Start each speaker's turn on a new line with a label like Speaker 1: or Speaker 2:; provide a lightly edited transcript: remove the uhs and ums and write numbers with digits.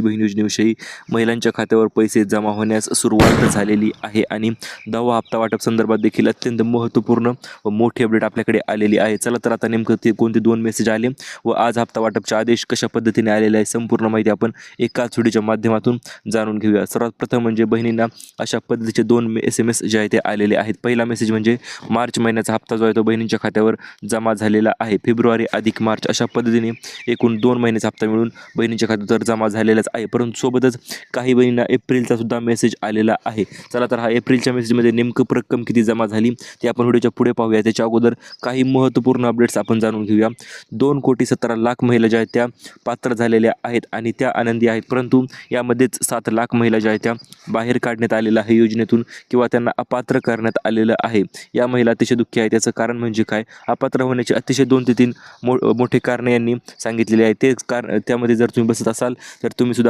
Speaker 1: बहीण योजनेविषयी महिलांच्या खात्यावर पैसे जमा होण्यास सुरुवात झालेली आहे आणि 10वा हप्ता वाटप संदर्भात देखील अत्यंत महत्त्वपूर्ण व मोठी अपडेट आपल्याकडे आलेली आहे. चला तर आता नेमकं ते कोणते 2 मेसेज आले व आज हप्ता वाटपचे आदेश कशा पद्धतीने आलेले आहे संपूर्ण माहिती आपण एकाच व्हिडिओच्या माध्यमातून जाणून घेऊया. सर्वात प्रथम म्हणजे बहिणींना अशा पद्धतीचे 2 SMS जे आहे ते आलेले आहेत. पहिला मेसेज म्हणजे मार्च महिन्याचा हप्ता जो आहे तो बहिणींच्या खात्यावर जमा झालेला आहे. फेब्रुवारी अधिक मार्च अशा पद्धतीने एकूण 2 महिन्याचा हप्ता मिळून बहिणींच्या खात्यावर जमा झालेलाच आहे. परंतु सोबतच काही बहिणींना एप्रिलचा सुद्धा मेसेज आलेला आहे. चला तर हा एप्रिलच्या मेसेजमध्ये नेमकं रक्कम किती जमा झाली ते आपण व्हिडिओच्या पुढे पाहूया. त्याच्या अगोदर काही महत्त्वपूर्ण अपडेट्स आपण जाणून घेऊया. 2,17,00,000 महिला ज्या आहेत त्या पात्र झालेल्या आहेत आणि त्या आनंदी आहेत. परंतु यामध्येच 7,00,000 महिला ज्या आहेत त्या बाहेर काढण्यात आलेल्या आहे योजनेतून किंवा त्यांना अपात्र करण्यात आलेलं आहे. या महिला अतिशय दुःखी आहेत. याचं कारण म्हणजे काय? अपात्र होण्याचे अतिशय 2 ते 3 मोठे कारण यांनी सांगितलेले आहे. ते कारण त्यामध्ये जर तुम्ही बसत असाल तर तुम्ही